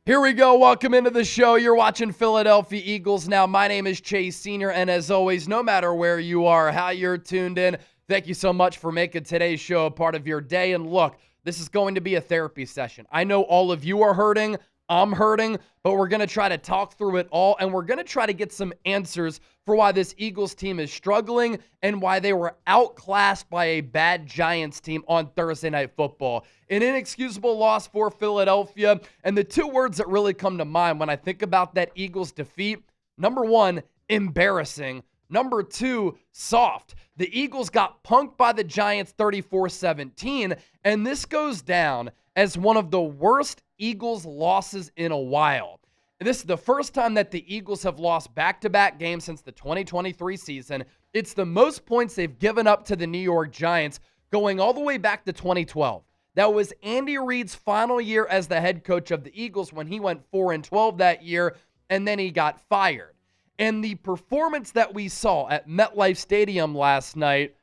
Here we go. Welcome into the show. You're watching Philadelphia Eagles Now. My name is Chase Sr., and as always, no matter where you are, how you're tuned in, thank you so much for making today's show a part of your day. And look, this is going to be a therapy session. I know all of you are hurting. I'm hurting, but we're going to try to talk through it all, and we're going to try to get some answers for why this Eagles team is struggling and why they were outclassed by a bad Giants team on Thursday Night Football. An inexcusable loss for Philadelphia, and the two words that really come to mind when I think about that Eagles defeat, number one, embarrassing. Number two, soft. The Eagles got punked by the Giants 34-17, and this goes down as one of the worst Eagles losses in a while. This is the first time that the Eagles have lost back-to-back games since the 2023 season. It's the most points they've given up to the New York Giants going all the way back to 2012. That was Andy Reid's final year as the head coach of the Eagles when he went 4-12 that year, and then he got fired. And the performance that we saw at MetLife Stadium last night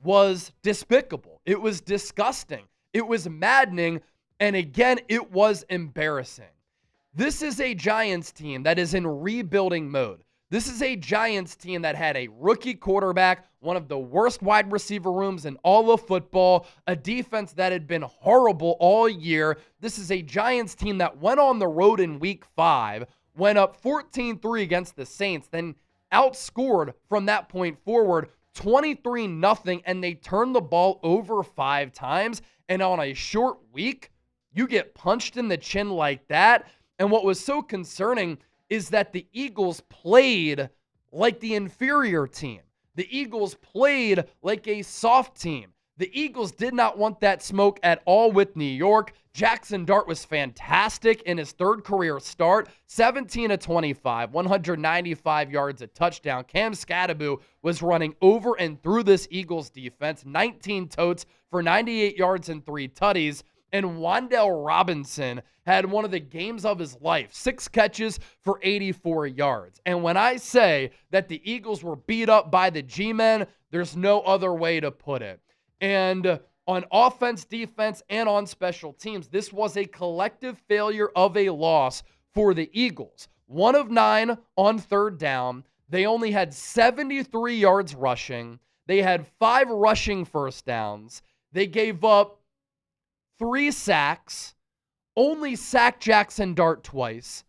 was despicable. It was disgusting. It was maddening. And again, it was embarrassing. This is a Giants team that is in rebuilding mode. This is a Giants team that had a rookie quarterback, one of the worst wide receiver rooms in all of football, a defense that had been horrible all year. This is a Giants team that went on the road in week 5, went up 14-3 against the Saints, then outscored from that point forward 23-0, and they turned the ball over 5 times. And on a short week, you get punched in the chin like that. And what was so concerning is that the Eagles played like the inferior team. The Eagles played like a soft team. The Eagles did not want that smoke at all with New York. Jackson Dart was fantastic in his third career start, 17-25, 195 yards, a touchdown. Cam Scudder was running over and through this Eagles defense, 19 totes for 98 yards and 3 tutties. And Wan'Dale Robinson had one of the games of his life, 6 catches for 84 yards. And when I say that the Eagles were beat up by the G-men, there's no other way to put it. And on offense, defense, and on special teams, this was a collective failure of a loss for the Eagles. 1 of 9 on third down. They only had 73 yards rushing. They had 5 rushing first downs. They gave up 3 sacks, only sacked Jackson Dart twice.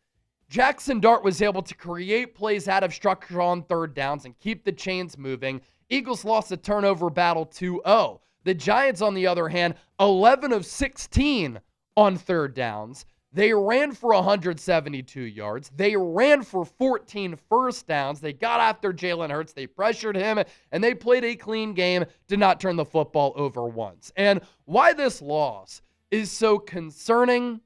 Jackson Dart was able to create plays out of structure on third downs and keep the chains moving. Eagles lost the turnover battle 2-0. The Giants, on the other hand, 11 of 16 on third downs. They ran for 172 yards. They ran for 14 first downs. They got after Jalen Hurts. They pressured him, and they played a clean game, did not turn the football over once. And why this loss is so concerning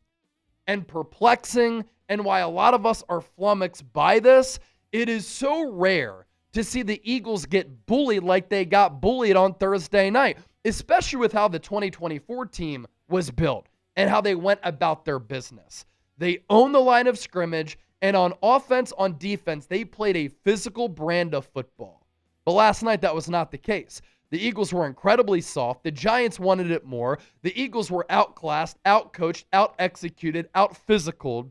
and perplexing, and why a lot of us are flummoxed by this, it is so rare to see the Eagles get bullied like they got bullied on Thursday night, especially with how the 2024 team was built and how they went about their business. They owned the line of scrimmage, and on offense, on defense, they played a physical brand of football. But last night, that was not the case. The Eagles were incredibly soft. The Giants wanted it more. The Eagles were outclassed, outcoached, out-executed, out-physicaled.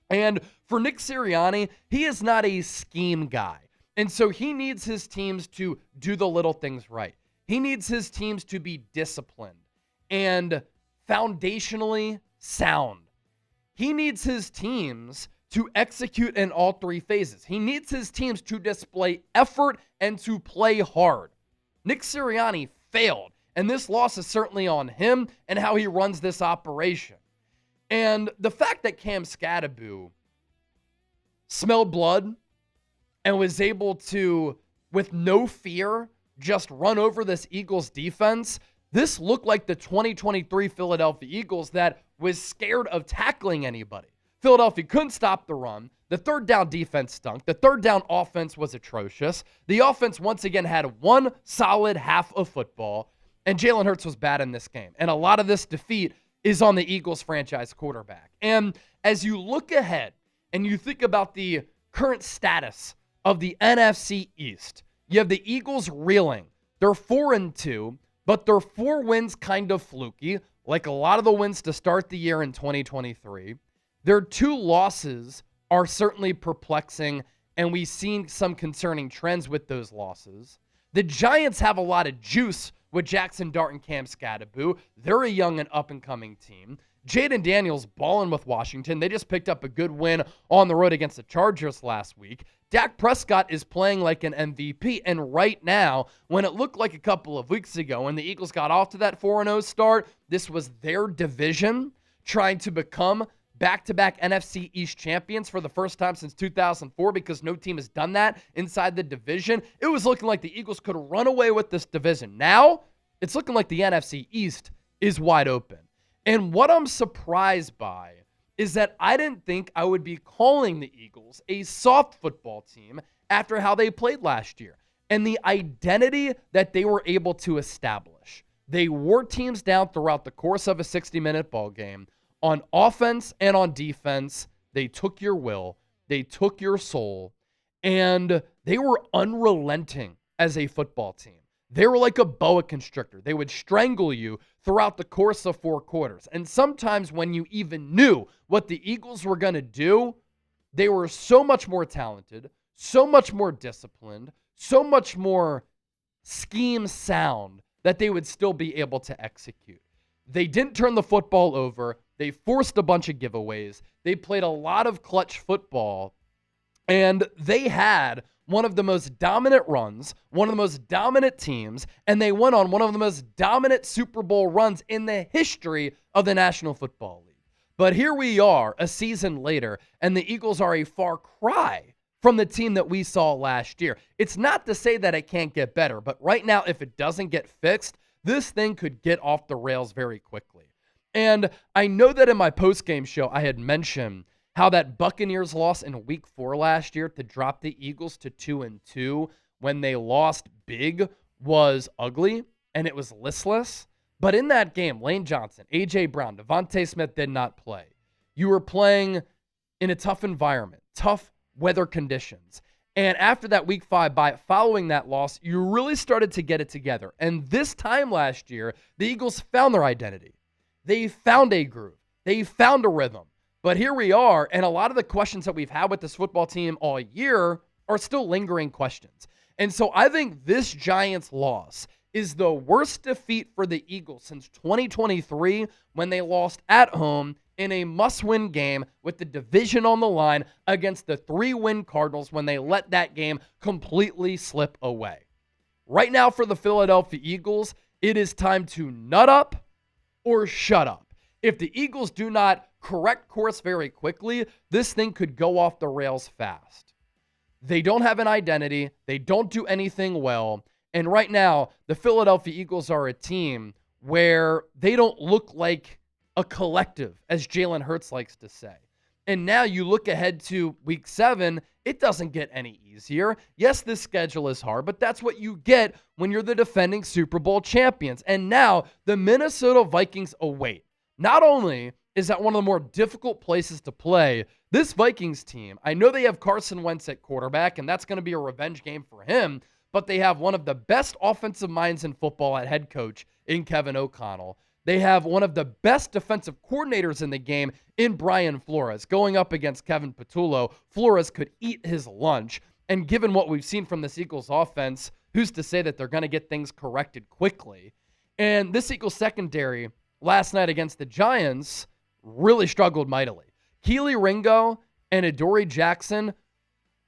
And for Nick Sirianni, he is not a scheme guy. And so he needs his teams to do the little things right. He needs his teams to be disciplined and foundationally sound. He needs his teams to execute in all 3 phases. He needs his teams to display effort and to play hard. Nick Sirianni failed, and this loss is certainly on him and how he runs this operation. And the fact that Cam Scudder smelled blood and was able to, with no fear, just run over this Eagles defense, this looked like the 2023 Philadelphia Eagles that was scared of tackling anybody. Philadelphia couldn't stop the run. The third down defense stunk. The third down offense was atrocious. The offense once again had one solid half of football, and Jalen Hurts was bad in this game. And a lot of this defeat is on the Eagles franchise quarterback. And as you look ahead and you think about the current status of the NFC East, you have the Eagles reeling. They're 4-2, but their 4 wins kind of fluky, like a lot of the wins to start the year in 2023. Their 2 losses are certainly perplexing, and we've seen some concerning trends with those losses. The Giants have a lot of juice with Jackson Dart and Cam Scudder. They're a young and up-and-coming team. Jaden Daniels balling with Washington. They just picked up a good win on the road against the Chargers last week. Dak Prescott is playing like an MVP. And right now, when it looked like a couple of weeks ago, when the Eagles got off to that 4-0 start, this was their division trying to become back-to-back NFC East champions for the first time since 2004 because no team has done that inside the division. It was looking like the Eagles could run away with this division. Now, it's looking like the NFC East is wide open. And what I'm surprised by is that I didn't think I would be calling the Eagles a soft football team after how they played last year and the identity that they were able to establish. They wore teams down throughout the course of a 60-minute ball game. On offense and on defense, they took your will, they took your soul, and they were unrelenting as a football team. They were like a boa constrictor. They would strangle you throughout the course of 4 quarters. And sometimes when you even knew what the Eagles were going to do, they were so much more talented, so much more disciplined, so much more scheme sound that they would still be able to execute. They didn't turn the football over. They forced a bunch of giveaways. They played a lot of clutch football. And they had one of the most dominant runs, one of the most dominant teams, and they went on one of the most dominant Super Bowl runs in the history of the National Football League. But here we are a season later, and the Eagles are a far cry from the team that we saw last year. It's not to say that it can't get better, but right now, if it doesn't get fixed, this thing could get off the rails very quickly. And I know that in my post-game show, I had mentioned how that Buccaneers loss in week 4 last year to drop the Eagles to 2-2 when they lost big was ugly and it was listless. But in that game, Lane Johnson, A.J. Brown, Devontae Smith did not play. You were playing in a tough environment, tough weather conditions. And after that week 5 bye, following that loss, you really started to get it together. And this time last year, the Eagles found their identity. They found a groove. They found a rhythm. But here we are, and a lot of the questions that we've had with this football team all year are still lingering questions. And so I think this Giants loss is the worst defeat for the Eagles since 2023 when they lost at home in a must-win game with the division on the line against the 3-win Cardinals when they let that game completely slip away. Right now for the Philadelphia Eagles, it is time to nut up or shut up. If the Eagles do not correct course very quickly, this thing could go off the rails fast. They don't have an identity. They don't do anything well. And right now, the Philadelphia Eagles are a team where they don't look like a collective, as Jalen Hurts likes to say. And now you look ahead to week 7, it doesn't get any easier. Yes, this schedule is hard, but that's what you get when you're the defending Super Bowl champions. And now the Minnesota Vikings await. Not only is that one of the more difficult places to play, this Vikings team, I know they have Carson Wentz at quarterback, and that's going to be a revenge game for him, but they have one of the best offensive minds in football at head coach in Kevin O'Connell. They have one of the best defensive coordinators in the game in Brian Flores. Going up against Kevin Patullo, Flores could eat his lunch, and given what we've seen from this Eagles offense, who's to say that they're going to get things corrected quickly? And this Eagles secondary last night against the Giants really struggled mightily. Keely Ringo and Adoree Jackson,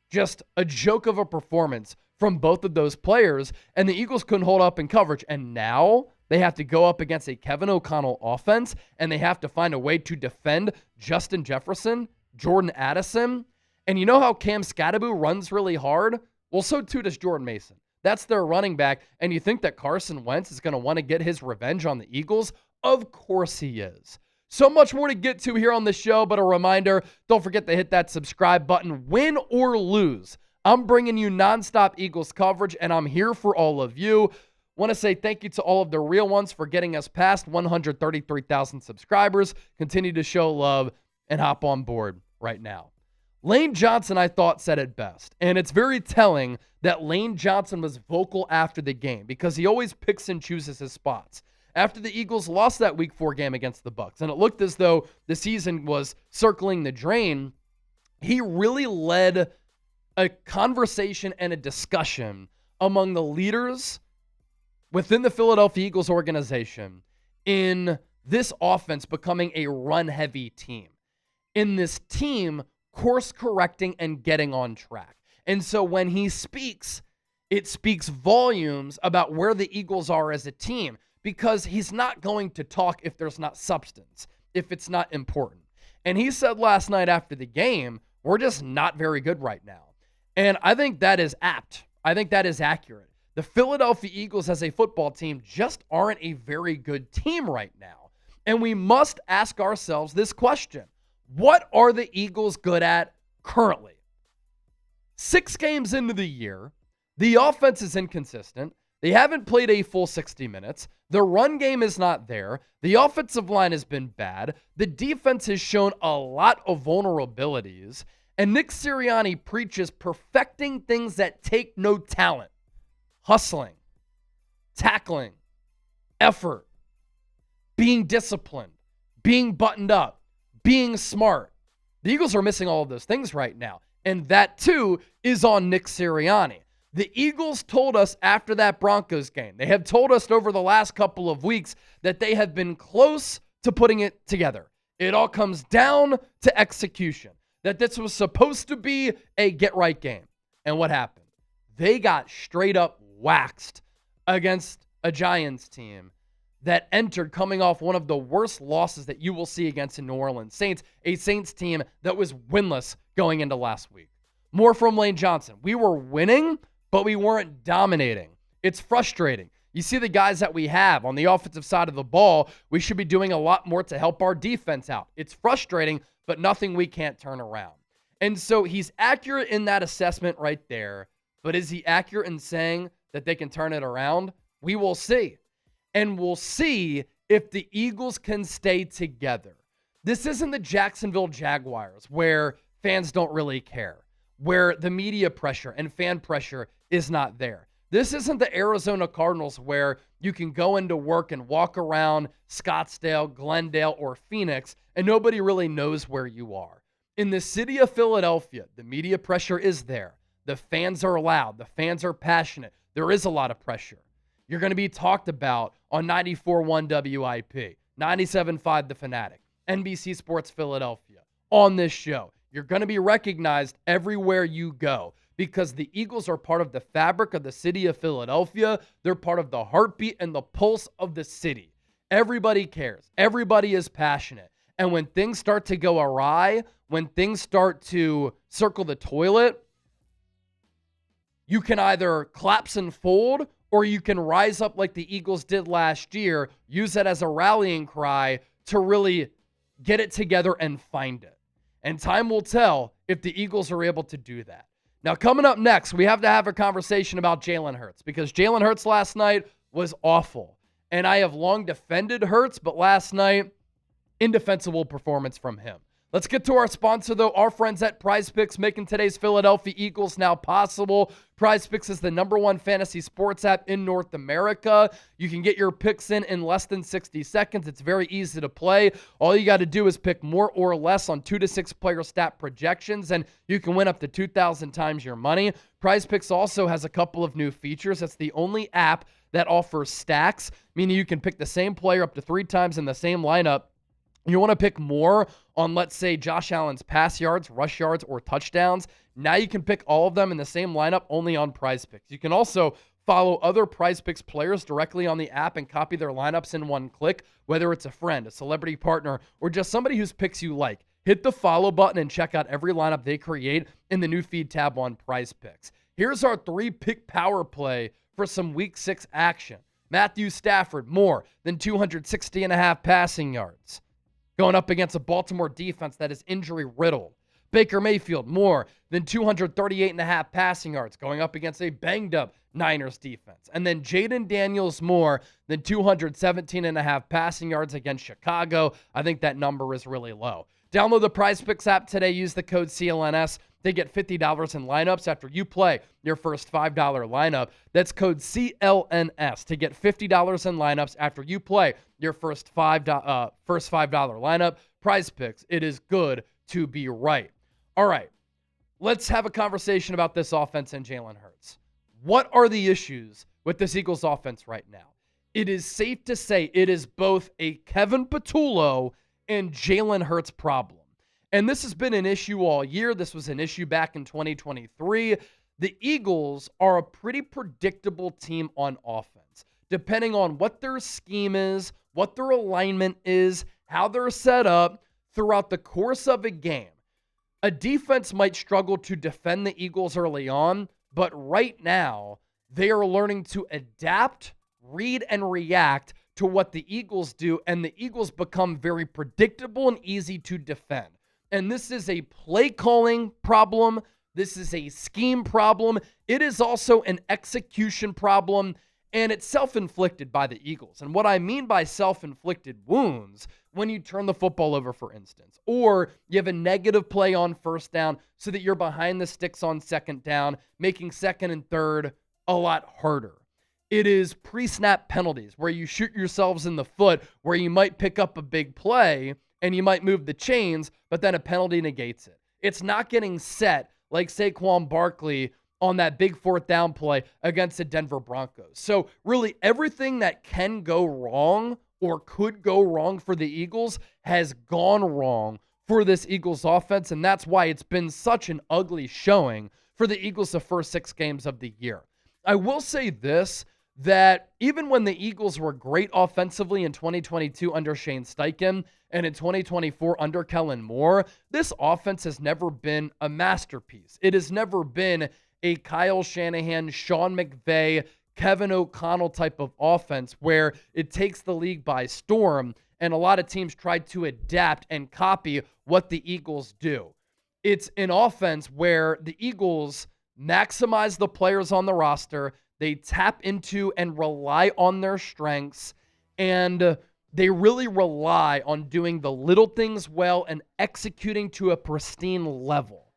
just a joke of a performance from both of those players, and the Eagles couldn't hold up in coverage. And now they have to go up against a Kevin O'Connell offense, and they have to find a way to defend Justin Jefferson, Jordan Addison. And you know how Cam Scudder runs really hard? Well, so too does Jordan Mason. That's their running back. And you think that Carson Wentz is going to want to get his revenge on the Eagles? Of course he is. So much more to get to here on the show, but a reminder, don't forget to hit that subscribe button. Win or lose, I'm bringing you nonstop Eagles coverage, and I'm here for all of you. Want to say thank you to all of the real ones for getting us past 133,000 subscribers. Continue to show love and hop on board right now. Lane Johnson, I thought, said it best, and it's very telling that Lane Johnson was vocal after the game because he always picks and chooses his spots. after the Eagles lost that Week 4 game against the Bucs, and it looked as though the season was circling the drain, he really led a conversation and a discussion among the leaders within the Philadelphia Eagles organization in this offense becoming a run-heavy team, in this team course-correcting and getting on track. And so when he speaks, it speaks volumes about where the Eagles are as a team, because he's not going to talk if there's not substance, if it's not important. And he said last night after the game, we're just not very good right now. And I think that is apt. I think that is accurate. The Philadelphia Eagles as a football team just aren't a very good team right now. And we must ask ourselves this question. What are the Eagles good at currently? 6 games into the year, the offense is inconsistent. They haven't played a full 60 minutes. The run game is not there. The offensive line has been bad. The defense has shown a lot of vulnerabilities. And Nick Sirianni preaches perfecting things that take no talent. Hustling, tackling, effort, being disciplined, being buttoned up, being smart. The Eagles are missing all of those things right now. And that, too, is on Nick Sirianni. The Eagles told us after that Broncos game, they have told us over the last couple of weeks that they have been close to putting it together. It all comes down to execution. That this was supposed to be a get-right game. And what happened? They got straight up waxed against a Giants team that entered coming off one of the worst losses that you will see against the New Orleans Saints, a Saints team that was winless going into last week. More from Lane Johnson. We were winning, but we weren't dominating. It's frustrating. You see the guys that we have on the offensive side of the ball, we should be doing a lot more to help our defense out. It's frustrating, but nothing we can't turn around. And so he's accurate in that assessment right there, but is he accurate in saying that they can turn it around? We will see. And we'll see if the Eagles can stay together. This isn't the Jacksonville Jaguars where fans don't really care, where the media pressure and fan pressure is not there. This isn't the Arizona Cardinals where you can go into work and walk around Scottsdale, Glendale, or Phoenix, and nobody really knows where you are. In the city of Philadelphia, the media pressure is there. The fans are loud. The fans are passionate. There is a lot of pressure. You're going to be talked about on 94.1 WIP, 97.5 The Fanatic, NBC Sports Philadelphia, on this show. You're going to be recognized everywhere you go because the Eagles are part of the fabric of the city of Philadelphia. They're part of the heartbeat and the pulse of the city. Everybody cares. Everybody is passionate. And when things start to go awry, when things start to circle the toilet, you can either collapse and fold, or you can rise up like the Eagles did last year, use it as a rallying cry to really get it together and find it. And time will tell if the Eagles are able to do that. Now, coming up next, we have to have a conversation about Jalen Hurts because Jalen Hurts last night was awful. And I have long defended Hurts, but last night, indefensible performance from him. Let's get to our sponsor, though, our friends at PrizePicks, making today's Philadelphia Eagles now possible. PrizePicks is the #1 fantasy sports app in North America. You can get your picks in less than 60 seconds. It's very easy to play. All you got to do is pick more or less on 2 to 6 player stat projections, and you can win up to 2,000 times your money. PrizePicks also has a couple of new features. It's the only app that offers stacks, meaning you can pick the same player up to 3 times in the same lineup. You want to pick more on, let's say, Josh Allen's pass yards, rush yards, or touchdowns. Now you can pick all of them in the same lineup only on PrizePicks. You can also follow other PrizePicks players directly on the app and copy their lineups in one click, whether it's a friend, a celebrity partner, or just somebody whose picks you like. Hit the follow button and check out every lineup they create in the new feed tab on PrizePicks. Here's our 3-pick power play for some Week 6 action. Matthew Stafford, more than 260.5 passing yards, going up against a Baltimore defense that is injury-riddled. Baker Mayfield, more than 238.5 passing yards, going up against a banged-up Niners defense. And then Jaden Daniels, more than 217.5 passing yards against Chicago. I think that number is really low. Download the PrizePicks app today. Use the code CLNS to get $50 in lineups after you play your first $5 lineup. That's code CLNS to get $50 in lineups after you play your first $5 lineup. PrizePicks, it is good to be right. All right, let's have a conversation about this offense and Jalen Hurts. What are the issues with this Eagles offense right now? It is safe to say it is both a Kevin Patullo and Jalen Hurts problem. And this has been an issue all year. This was an issue back in 2023. The Eagles are a pretty predictable team on offense, depending on what their scheme is, what their alignment is, how they're set up throughout the course of a game. A defense might struggle to defend the Eagles early on, but right now, they are learning to adapt, read, and react to what the Eagles do, and the Eagles become very predictable and easy to defend. And this is a play calling problem. This is a scheme problem. It is also an execution problem, and it's self-inflicted by the Eagles. And what I mean by self-inflicted wounds, when you turn the football over, for instance, or you have a negative play on first down so that you're behind the sticks on second down, making second and third a lot harder. It is pre-snap penalties where you shoot yourselves in the foot, where you might pick up a big play and you might move the chains, but then a penalty negates it. It's not getting set like Saquon Barkley on that big fourth down play against the Denver Broncos. So really everything that can go wrong or could go wrong for the Eagles has gone wrong for this Eagles offense, and that's why it's been such an ugly showing for the Eagles the first 6 games of the year. I will say this, that even when the Eagles were great offensively in 2022 under Shane Steichen and in 2024 under Kellen Moore, this offense has never been a masterpiece. It has never been a Kyle Shanahan, Sean McVay, Kevin O'Connell type of offense where it takes the league by storm and a lot of teams try to adapt and copy what the Eagles do. It's an offense where the Eagles maximize the players on the roster. They tap into and rely on their strengths, and they really rely on doing the little things well and executing to a pristine level.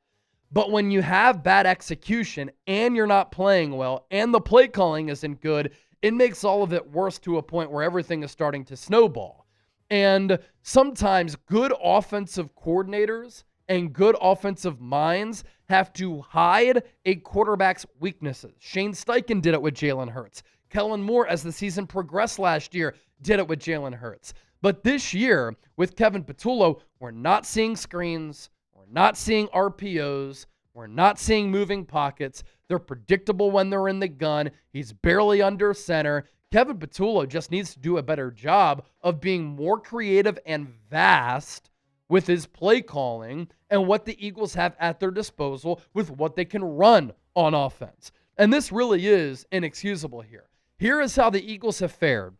But when you have bad execution and you're not playing well and the play calling isn't good, it makes all of it worse to a point where everything is starting to snowball. And sometimes good offensive coordinators and good offensive minds have to hide a quarterback's weaknesses. Shane Steichen did it with Jalen Hurts. Kellen Moore, as the season progressed last year, did it with Jalen Hurts. But this year, with Kevin Patullo, we're not seeing screens. We're not seeing RPOs. We're not seeing moving pockets. They're predictable when they're in the gun. He's barely under center. Kevin Patullo just needs to do a better job of being more creative and vast with his play calling and what the Eagles have at their disposal with what they can run on offense. And this really is inexcusable here. Here is how the Eagles have fared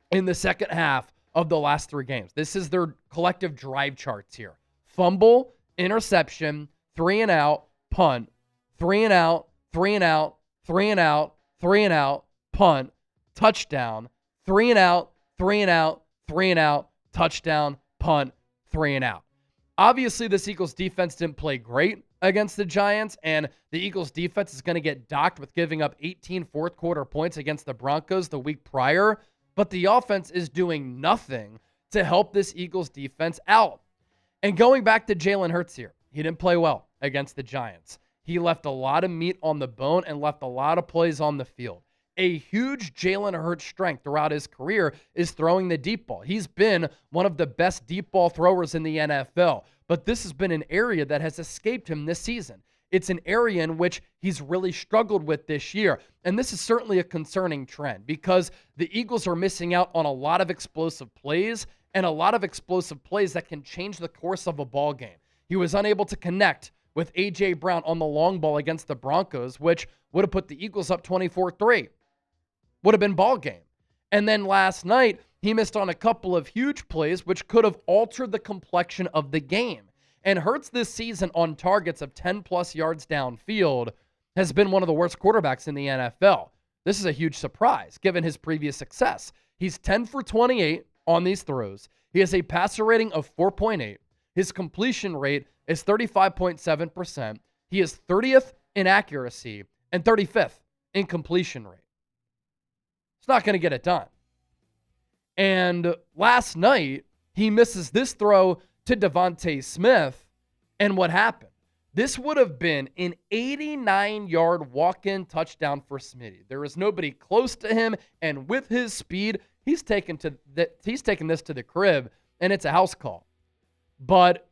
in the second half of the last 3 games. This is their collective drive charts here. Fumble, interception, 3 and out, punt, 3 and out, 3 and out, 3 and out, 3 and out, punt, touchdown, 3 and out, 3 and out, 3 and out, touchdown, punt, 3 and out. Obviously, this Eagles defense didn't play great against the Giants, and the Eagles defense is going to get docked with giving up 18 fourth quarter points against the Broncos the week prior, but the offense is doing nothing to help this Eagles defense out. And going back to Jalen Hurts here, he didn't play well against the Giants. He left a lot of meat on the bone and left a lot of plays on the field. A huge Jalen Hurts strength throughout his career is throwing the deep ball. He's been one of the best deep ball throwers in the NFL, but this has been an area that has escaped him this season. It's an area in which he's really struggled with this year, and this is certainly a concerning trend because the Eagles are missing out on a lot of explosive plays and a lot of explosive plays that can change the course of a ball game. He was unable to connect with A.J. Brown on the long ball against the Broncos, which would have put the Eagles up 24-3. Would have been ball game. And then last night, he missed on a couple of huge plays, which could have altered the complexion of the game. And Hurts this season on targets of 10-plus yards downfield has been one of the worst quarterbacks in the NFL. This is a huge surprise, given his previous success. He's 10 for 28 on these throws. He has a passer rating of 4.8. His completion rate is 35.7%. He is 30th in accuracy and 35th in completion rate. It's not going to get it done. And last night, he misses this throw to Devontae Smith. And what happened? This would have been an 89-yard walk-in touchdown for Smitty. There is nobody close to him, and with his speed, he's taken this to the crib, and it's a house call. But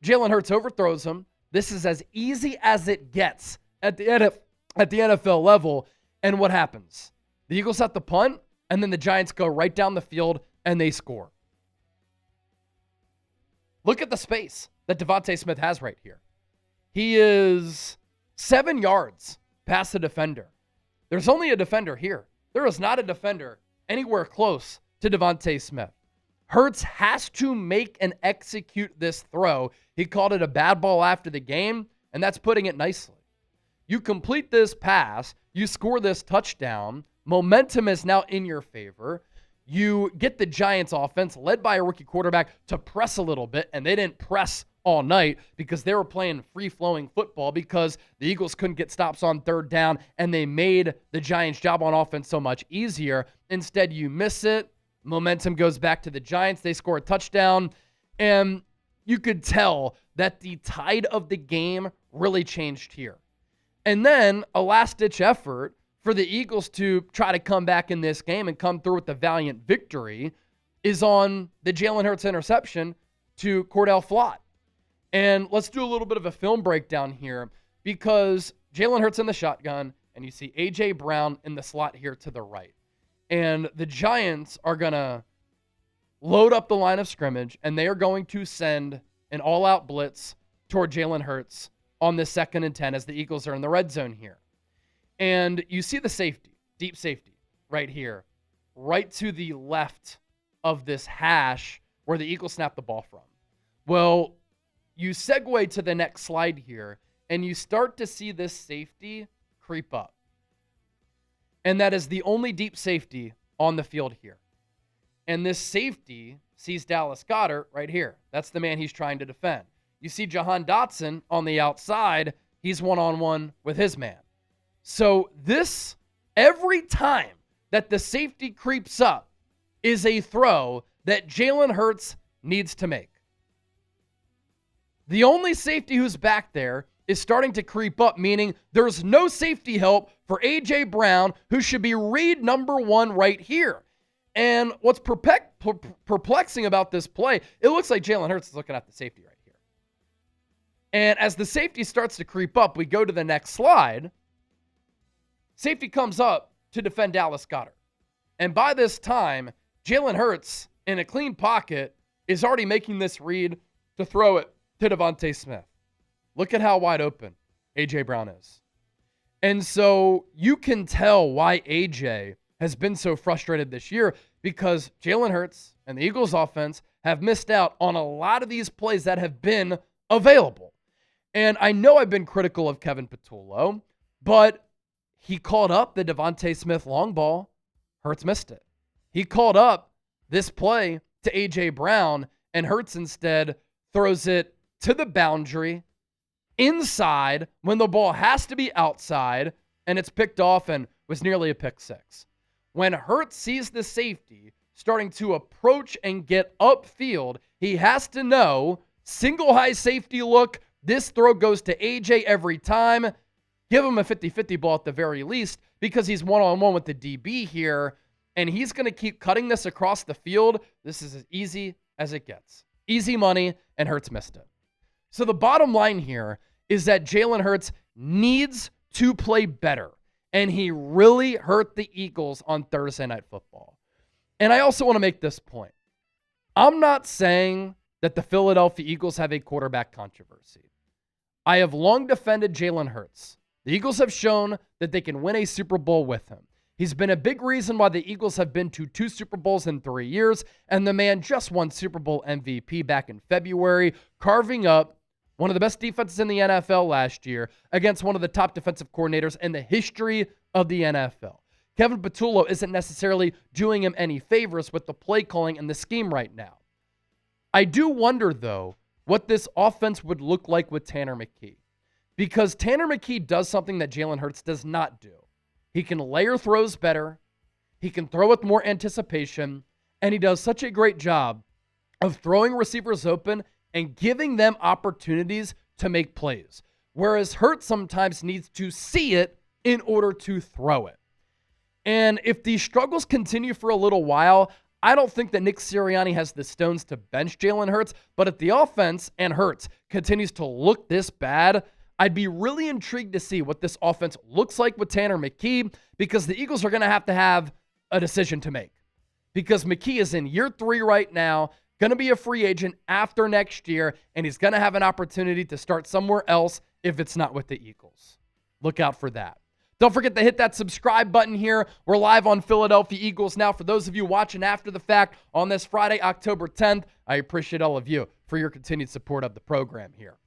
Jalen Hurts overthrows him. This is as easy as it gets at the NFL level. And what happens? The Eagles have to punt, and then the Giants go right down the field, and they score. Look at the space that Devontae Smith has right here. He is 7 yards past the defender. There's only a defender here. There is not a defender anywhere close to Devontae Smith. Hurts has to make and execute this throw. He called it a bad ball after the game, and that's putting it nicely. You complete this pass, you score this touchdown, momentum is now in your favor. You get the Giants offense, led by a rookie quarterback, to press a little bit, and they didn't press all night because they were playing free-flowing football because the Eagles couldn't get stops on third down, and they made the Giants' job on offense so much easier. Instead, you miss it. Momentum goes back to the Giants. They score a touchdown, and you could tell that the tide of the game really changed here. And then a last-ditch effort for the Eagles to try to come back in this game and come through with the valiant victory is on the Jalen Hurts interception to Cordell Flott. And let's do a little bit of a film breakdown here because Jalen Hurts in the shotgun, and you see A.J. Brown in the slot here to the right. And the Giants are going to load up the line of scrimmage, and they are going to send an all-out blitz toward Jalen Hurts on this 2nd and 10 as the Eagles are in the red zone here. And you see the safety, deep safety, right here, right to the left of this hash where the Eagles snap the ball from. Well, you segue to the next slide here, and you start to see this safety creep up. And that is the only deep safety on the field here. And this safety sees Dallas Scudder right here. That's the man he's trying to defend. You see Jahan Dotson on the outside. He's one-on-one with his man. So this, every time that the safety creeps up, is a throw that Jalen Hurts needs to make. The only safety who's back there is starting to creep up, meaning there's no safety help for A.J. Brown, who should be read number 1 right here. And what's perplexing about this play, it looks like Jalen Hurts is looking at the safety right here. And as the safety starts to creep up, we go to the next slide. Safety comes up to defend Dallas Scudder. And by this time, Jalen Hurts, in a clean pocket, is already making this read to throw it to Devontae Smith. Look at how wide open A.J. Brown is. And so you can tell why A.J. has been so frustrated this year because Jalen Hurts and the Eagles offense have missed out on a lot of these plays that have been available. And I know I've been critical of Kevin Patullo, but he called up the Devontae Smith long ball. Hurts missed it. He called up this play to A.J. Brown, and Hurts instead throws it to the boundary, inside, when the ball has to be outside, and it's picked off and was nearly a pick six. When Hurts sees the safety starting to approach and get upfield, he has to know, single high safety look, this throw goes to AJ every time. Give him a 50-50 ball at the very least because he's one-on-one with the DB here, and he's going to keep cutting this across the field. This is as easy as it gets. Easy money, and Hurts missed it. So the bottom line here is that Jalen Hurts needs to play better, and he really hurt the Eagles on Thursday Night Football. And I also want to make this point. I'm not saying that the Philadelphia Eagles have a quarterback controversy. I have long defended Jalen Hurts. The Eagles have shown that they can win a Super Bowl with him. He's been a big reason why the Eagles have been to 2 Super Bowls in 3 years, and the man just won Super Bowl MVP back in February, carving up one of the best defenses in the NFL last year against one of the top defensive coordinators in the history of the NFL. Kevin Patullo isn't necessarily doing him any favors with the play calling and the scheme right now. I do wonder, though, what this offense would look like with Tanner McKee. because Tanner McKee does something that Jalen Hurts does not do. He can layer throws better. He can throw with more anticipation, and he does such a great job of throwing receivers open and giving them opportunities to make plays. Whereas Hurtt sometimes needs to see it in order to throw it. And if these struggles continue for a little while, I don't think that Nick Sirianni has the stones to bench Jalen Hurts, but if the offense and Hurts continues to look this bad, I'd be really intrigued to see what this offense looks like with Tanner McKee, because the Eagles are going to have a decision to make. Because McKee is in year 3 right now, going to be a free agent after next year, and he's going to have an opportunity to start somewhere else if it's not with the Eagles. Look out for that. Don't forget to hit that subscribe button here. We're live on Philadelphia Eagles now. For those of you watching after the fact on this Friday, October 10th, I appreciate all of you for your continued support of the program here.